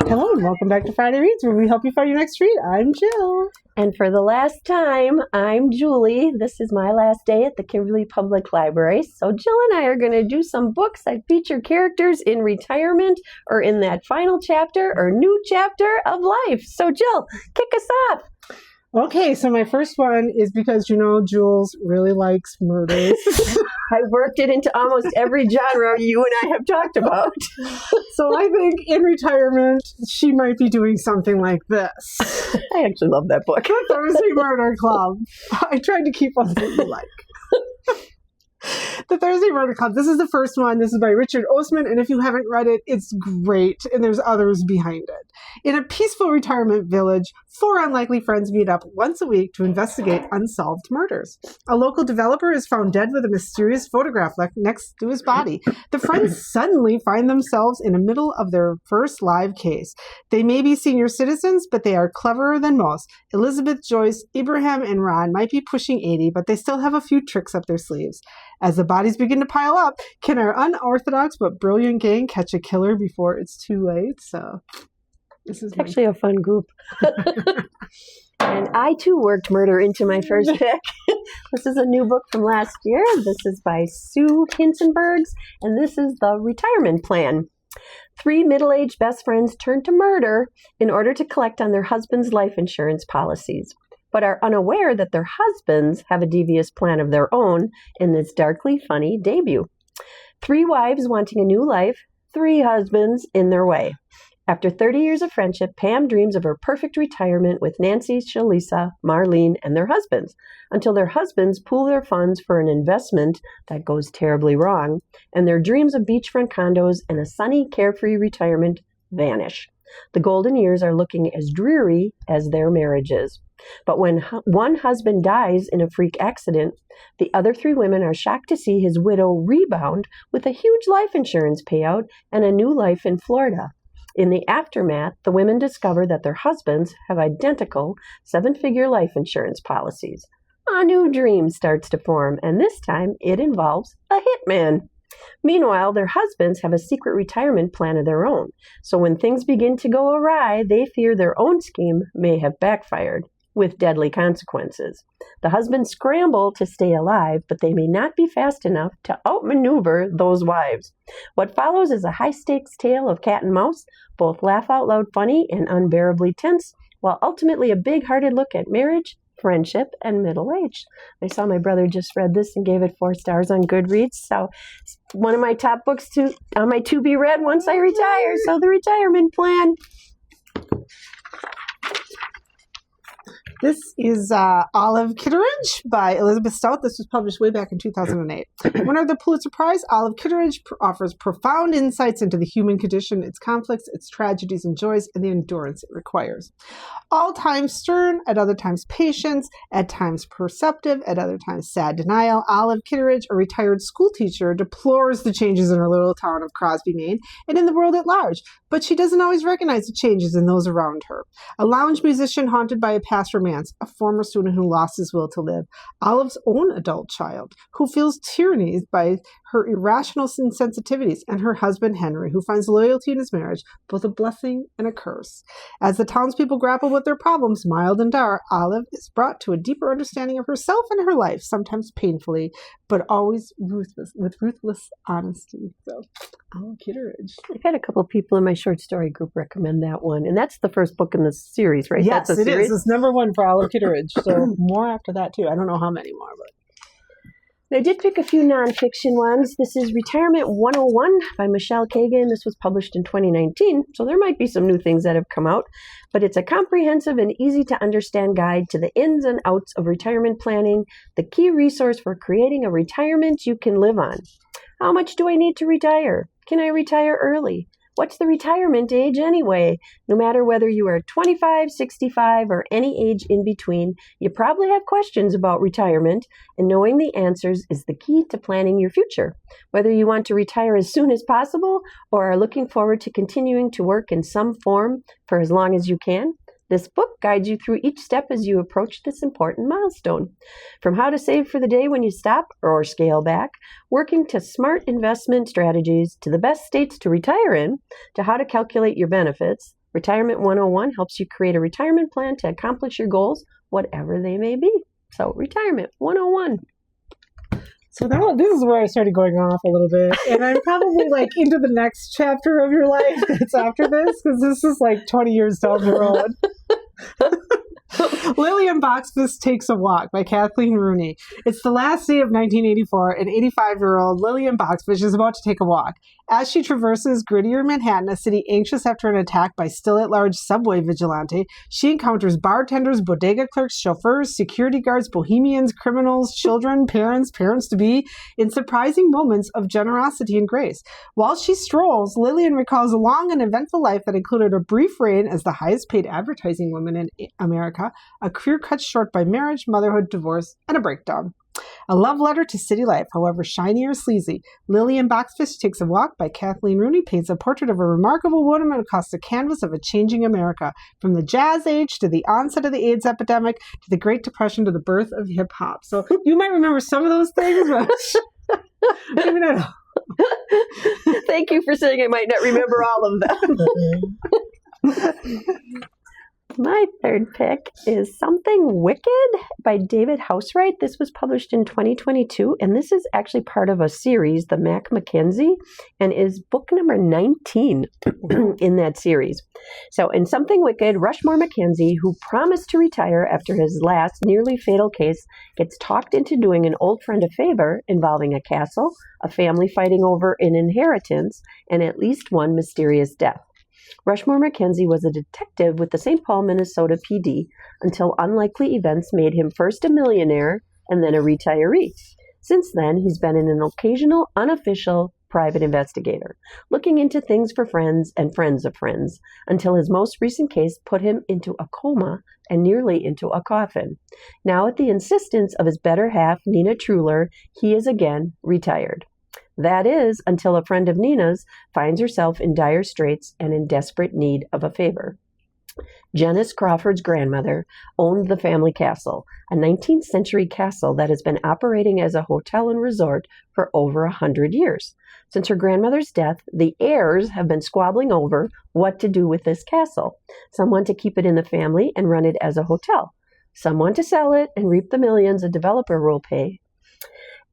Hello and welcome back to Friday Reads, where we help you find your next read. I'm Jill. And for the last time, I'm Julie. This is my last day at the Kimberly Public Library. So Jill and I are going to do some books that feature characters in retirement or in that final chapter or new chapter of life. So Jill, kick us off. Okay, so my first one is because, Jules really likes murders. I worked it into almost every genre you and I have talked about. So I think in retirement, she might be doing something like this. I actually love that book. Thursday Murder Club. I tried to keep on what you like. The Thursday Murder Club. This is the first one. This is by Richard Osman, and if you haven't read it, it's great, and there's others behind it. In a peaceful retirement village, 4 unlikely friends meet up once a week to investigate unsolved murders. A local developer is found dead with a mysterious photograph next to his body. The friends suddenly find themselves in the middle of their first live case. They may be senior citizens, but they are cleverer than most. Elizabeth, Joyce, Abraham, and Ron might be pushing 80, but they still have a few tricks up their sleeves. As the bodies begin to pile up, can our unorthodox but brilliant gang catch a killer before it's too late? So this is actually a fun group. And I too worked murder into my first pick. This is a new book from last year. This is by Sue Hinsenbergs, and this is The Retirement Plan. 3 middle-aged best friends turn to murder in order to collect on their husbands' life insurance policies, but are unaware that their husbands have a devious plan of their own in this darkly funny debut. 3 wives wanting a new life, 3 husbands in their way. After 30 years of friendship, Pam dreams of her perfect retirement with Nancy, Shalisa, Marlene, and their husbands, until their husbands pool their funds for an investment that goes terribly wrong, and their dreams of beachfront condos and a sunny, carefree retirement vanish. The golden years are looking as dreary as their marriages. But when one husband dies in a freak accident, the other 3 women are shocked to see his widow rebound with a huge life insurance payout and a new life in Florida. In the aftermath, the women discover that their husbands have identical 7-figure life insurance policies. A new dream starts to form, and this time it involves a hitman. Meanwhile, their husbands have a secret retirement plan of their own, so when things begin to go awry, they fear their own scheme may have backfired, with deadly consequences. The husbands scramble to stay alive, but they may not be fast enough to outmaneuver those wives. What follows is a high-stakes tale of cat and mouse, both laugh-out-loud funny and unbearably tense, while ultimately a big-hearted look at marriage, friendship, and middle age. I saw my brother just read this and gave it 4 stars on Goodreads, so it's one of my top books on my to-be-read once I retire, so The Retirement Plan. This is Olive Kitteridge by Elizabeth Stout. This was published way back in 2008. Winner of the Pulitzer Prize, Olive Kitteridge offers profound insights into the human condition, its conflicts, its tragedies and joys, and the endurance it requires. All times stern, at other times patient, at times perceptive, at other times sad denial, Olive Kitteridge, a retired school teacher, deplores the changes in her little town of Crosby, Maine, and in the world at large, but she doesn't always recognize the changes in those around her. A lounge musician haunted by a past romance, a former student who lost his will to live, Olive's own adult child, who feels tyrannized by her irrational insensitivities, and her husband Henry, who finds loyalty in his marriage both a blessing and a curse. As the townspeople grapple with their problems, mild and dark, Olive is brought to a deeper understanding of herself and her life, sometimes painfully, but always with ruthless honesty. So, Olive Kitteridge. I've had a couple people in my short story group recommend that one, and that's the first book in the series, right? Yes, that's it is. It's number 1 for Olive Kitteridge, so more after that too. I don't know how many more, but I did pick a few nonfiction ones. This is Retirement 101 by Michelle Kagan. This was published in 2019, so there might be some new things that have come out, but it's a comprehensive and easy to understand guide to the ins and outs of retirement planning, the key resource for creating a retirement you can live on. How much do I need to retire? Can I retire early? What's the retirement age anyway? No matter whether you are 25, 65, or any age in between, you probably have questions about retirement, and knowing the answers is the key to planning your future. Whether you want to retire as soon as possible or are looking forward to continuing to work in some form for as long as you can, This book guides you through each step as you approach this important milestone. From how to save for the day when you stop or scale back, working to smart investment strategies, to the best states to retire in, to how to calculate your benefits, Retirement 101 helps you create a retirement plan to accomplish your goals, whatever they may be. So, Retirement 101. So now this is where I started going off a little bit, and I'm probably like into the next chapter of your life that's after this, because this is like 20 years down the road. Lillian Boxfist Takes a Walk by Kathleen Rooney. It's the last day of 1984, and 85-year-old Lillian Boxfist is about to take a walk. As she traverses grittier Manhattan, a city anxious after an attack by still-at-large subway vigilante, she encounters bartenders, bodega clerks, chauffeurs, security guards, bohemians, criminals, children, parents-to-be, in surprising moments of generosity and grace. While she strolls, Lillian recalls a long and eventful life that included a brief reign as the highest-paid advertising woman in America, a career cut short by marriage, motherhood, divorce, and a breakdown. A love letter to city life, however shiny or sleazy. Lillian Boxfist Takes a Walk by Kathleen Rooney paints a portrait of a remarkable woman across the canvas of a changing America, from the Jazz Age to the onset of the AIDS epidemic to the Great Depression to the birth of hip-hop. So you might remember some of those things, but maybe not all. Thank you for saying I might not remember all of them. My third pick is Something Wicked by David Housewright. This was published in 2022, and this is actually part of a series, The Mac Mackenzie, and is book number 19 in that series. So in Something Wicked, Rushmore Mackenzie, who promised to retire after his last nearly fatal case, gets talked into doing an old friend a favor involving a castle, a family fighting over an inheritance, and at least one mysterious death. Rushmore Mackenzie was a detective with the St. Paul, Minnesota PD until unlikely events made him first a millionaire and then a retiree. Since then, he's been an occasional, unofficial private investigator, looking into things for friends and friends of friends, until his most recent case put him into a coma and nearly into a coffin. Now, at the insistence of his better half, Nina Truler, he is again retired. That is, until a friend of Nina's finds herself in dire straits and in desperate need of a favor. Janice Crawford's grandmother owned the family castle, a 19th century castle that has been operating as a hotel and resort for over 100 years. Since her grandmother's death, the heirs have been squabbling over what to do with this castle. Some want to keep it in the family and run it as a hotel. Some want to sell it and reap the millions a developer will pay.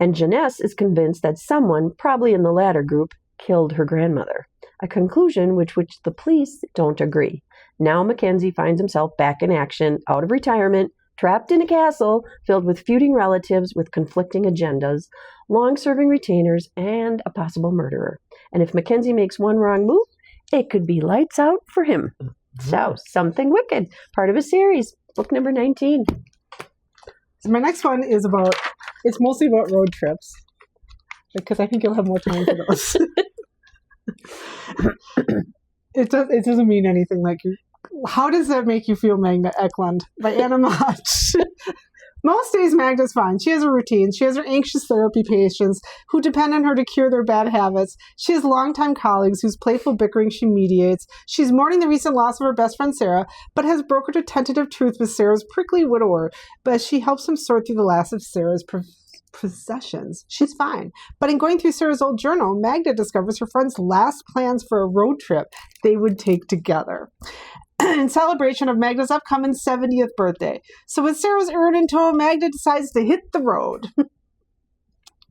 And Janice is convinced that someone, probably in the latter group, killed her grandmother, a conclusion with which the police don't agree. Now Mackenzie finds himself back in action, out of retirement, trapped in a castle filled with feuding relatives with conflicting agendas, long-serving retainers, and a possible murderer. And if Mackenzie makes one wrong move, it could be lights out for him. So, Something Wicked, part of a series, book number 19. So my next one is it's mostly about road trips, because I think you'll have more time for those. It doesn't mean anything like you. How does that make you feel, Magda Eklund? By Anna Mach. Most days Magda's fine. She has a routine. She has her anxious therapy patients who depend on her to cure their bad habits. She has longtime colleagues whose playful bickering she mediates. She's mourning the recent loss of her best friend Sarah, but has brokered a tentative truce with Sarah's prickly widower. But she helps him sort through the last of Sarah's possessions. She's fine. But in going through Sarah's old journal, Magda discovers her friend's last plans for a road trip they would take together, in celebration of Magda's upcoming 70th birthday. So with Sarah's urn in tow, Magda decides to hit the road.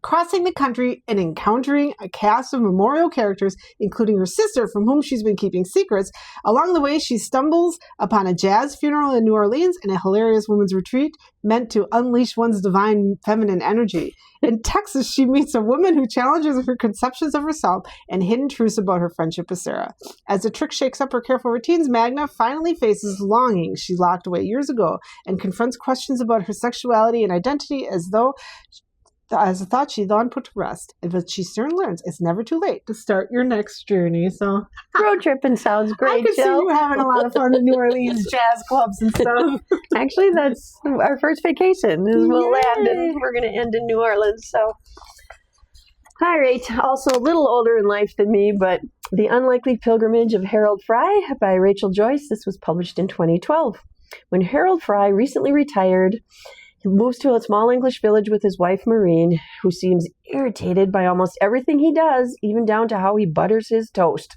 Crossing the country and encountering a cast of memorial characters, including her sister, from whom she's been keeping secrets. Along the way, she stumbles upon a jazz funeral in New Orleans and a hilarious women's retreat meant to unleash one's divine feminine energy. In Texas, she meets a woman who challenges her conceptions of herself and hidden truths about her friendship with Sarah. As the trick shakes up her careful routines, Magda finally faces longing she locked away years ago and confronts questions about her sexuality and identity as a thought she long put to rest. But she soon learns it's never too late to start your next journey. So Road tripping sounds great, I could see you having a lot of fun in New Orleans jazz clubs and stuff. Actually, that's our first vacation. We'll land and we're going to end in New Orleans. So, all right. Also a little older in life than me, but The Unlikely Pilgrimage of Harold Fry by Rachel Joyce. This was published in 2012. When Harold Fry recently retired, he moves to a small English village with his wife Maureen, who seems irritated by almost everything he does, even down to how he butters his toast.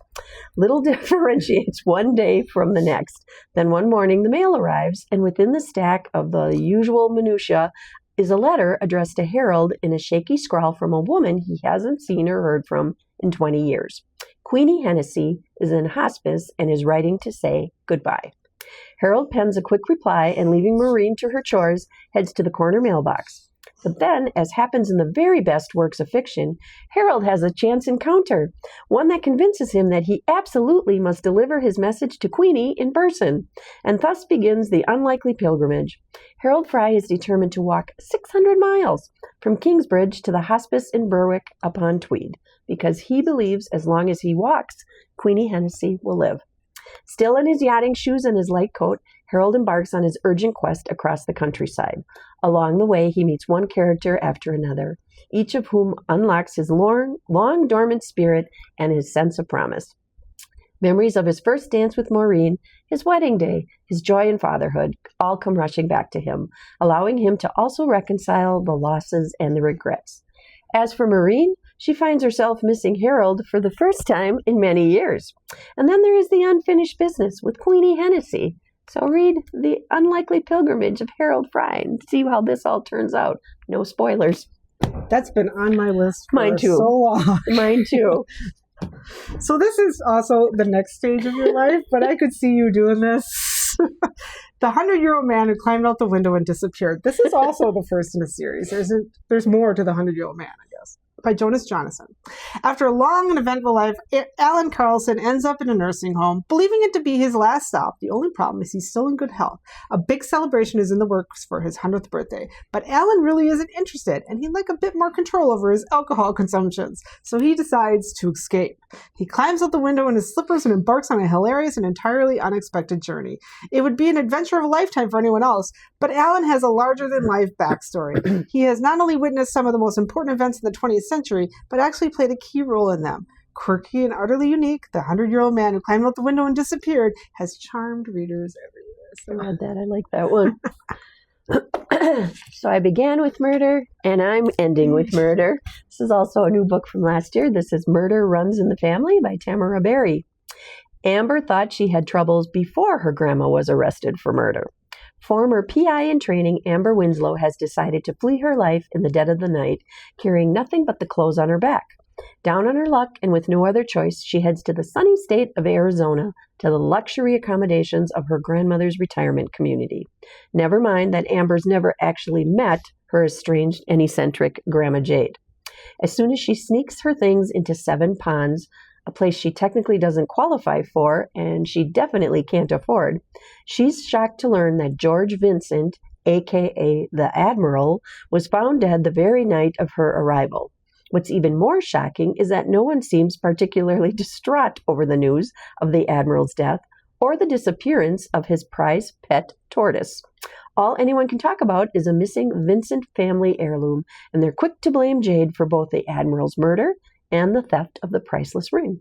Little differentiates one day from the next. Then one morning the mail arrives, and within the stack of the usual minutiae is a letter addressed to Harold in a shaky scrawl from a woman he hasn't seen or heard from in 20 years. Queenie Hennessy is in hospice and is writing to say goodbye. Harold pens a quick reply and, leaving Maureen to her chores, heads to the corner mailbox. But then, as happens in the very best works of fiction, Harold has a chance encounter, one that convinces him that he absolutely must deliver his message to Queenie in person, and thus begins the unlikely pilgrimage. Harold Fry is determined to walk 600 miles from Kingsbridge to the hospice in Berwick-upon-Tweed, because he believes as long as he walks, Queenie Hennessy will live. Still in his yachting shoes and his light coat, Harold embarks on his urgent quest across the countryside. Along the way, he meets one character after another, each of whom unlocks his long dormant spirit and his sense of promise. Memories of his first dance with Maureen, his wedding day, his joy in fatherhood, all come rushing back to him, allowing him to also reconcile the losses and the regrets. As for Maureen, she finds herself missing Harold for the first time in many years. And then there is the unfinished business with Queenie Hennessy. So read The Unlikely Pilgrimage of Harold Fry and see how this all turns out. No spoilers. That's been on my list for Mine too. so long. Mine too. So this is also the next stage of your life, but I could see you doing this. The 100-Year-Old Man Who Climbed Out the Window and Disappeared. This is also the first in a series. There's more to The 100-Year-Old Man, I guess. By Jonas Jonasson. After a long and eventful life, Alan Carlson ends up in a nursing home, believing it to be his last stop. The only problem is he's still in good health. A big celebration is in the works for his 100th birthday, but Alan really isn't interested, and he'd like a bit more control over his alcohol consumptions, so he decides to escape. He climbs out the window in his slippers and embarks on a hilarious and entirely unexpected journey. It would be an adventure of a lifetime for anyone else, but Alan has a larger-than-life backstory. He has not only witnessed some of the most important events in the 20th century, but actually played a key role in them. Quirky and utterly unique, The 100-Year-Old Man Who Climbed Out the Window and Disappeared has charmed readers everywhere. I read that. I like that one. So I began with murder, and I'm ending with murder. This is also a new book from last year. This is Murder Runs in the Family by Tamara Berry. Amber thought she had troubles before her grandma was arrested for murder. Former PI in training, Amber Winslow has decided to flee her life in the dead of the night, carrying nothing but the clothes on her back. Down on her luck and with no other choice, she heads to the sunny state of Arizona to the luxury accommodations of her grandmother's retirement community. Never mind that Amber's never actually met her estranged and eccentric Grandma Jade. As soon as she sneaks her things into Seven Ponds, a place she technically doesn't qualify for and she definitely can't afford, she's shocked to learn that George Vincent, aka the Admiral, was found dead the very night of her arrival. What's even more shocking is that no one seems particularly distraught over the news of the Admiral's death or the disappearance of his prize pet tortoise. All anyone can talk about is a missing Vincent family heirloom, and they're quick to blame Jade for both the Admiral's murder and the theft of the priceless ring.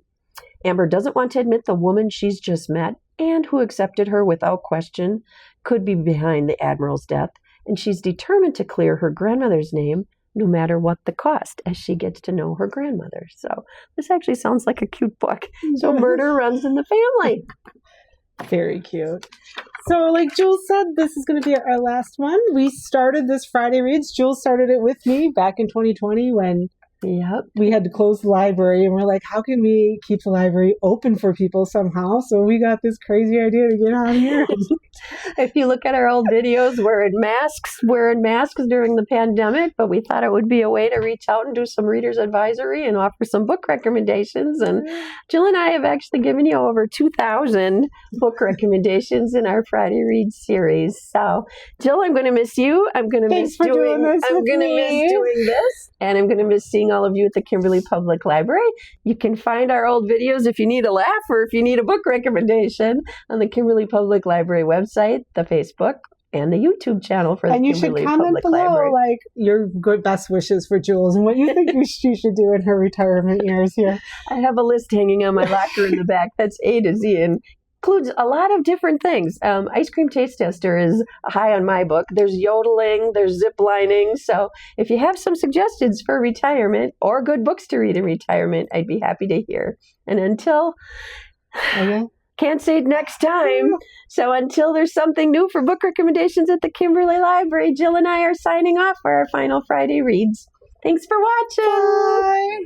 Amber doesn't want to admit the woman she's just met and who accepted her without question could be behind the Admiral's death, and she's determined to clear her grandmother's name no matter what the cost as she gets to know her grandmother. So this actually sounds like a cute book. So Murder Runs in the Family. Very cute. So like Jules said, this is going to be our last one. We started this Friday Reads. Jules started it with me back in 2020 when we had to close the library, and we're like, how can we keep the library open for people somehow? So we got this crazy idea to get on here. If you look at our old videos, we're in masks during the pandemic, but we thought it would be a way to reach out and do some reader's advisory and offer some book recommendations. And Jill and I have actually given you over 2,000 book recommendations in our Friday Read series. So Jill, I'm going to miss you. I'm going to miss doing this. I'm going to miss doing this. And I'm going to miss seeing all of you at the Kimberly Public Library. You can find our old videos if you need a laugh or if you need a book recommendation on the Kimberly Public Library website, the Facebook, and the YouTube channel for the And you should Kimberly comment Public below, Library. like, your good best wishes for Jules and what you think she should do in her retirement years here. I have a list hanging on my locker in the back that's A to Z and includes a lot of different things. Ice cream taste tester is high on my book. There's yodeling, there's zip lining. So if you have some suggestions for retirement or good books to read in retirement, I'd be happy to hear. And until, Okay. can't say next time. So until there's something new for book recommendations at the Kimberly Library, Jill and I are signing off for our final Friday reads. Thanks for watching. Bye.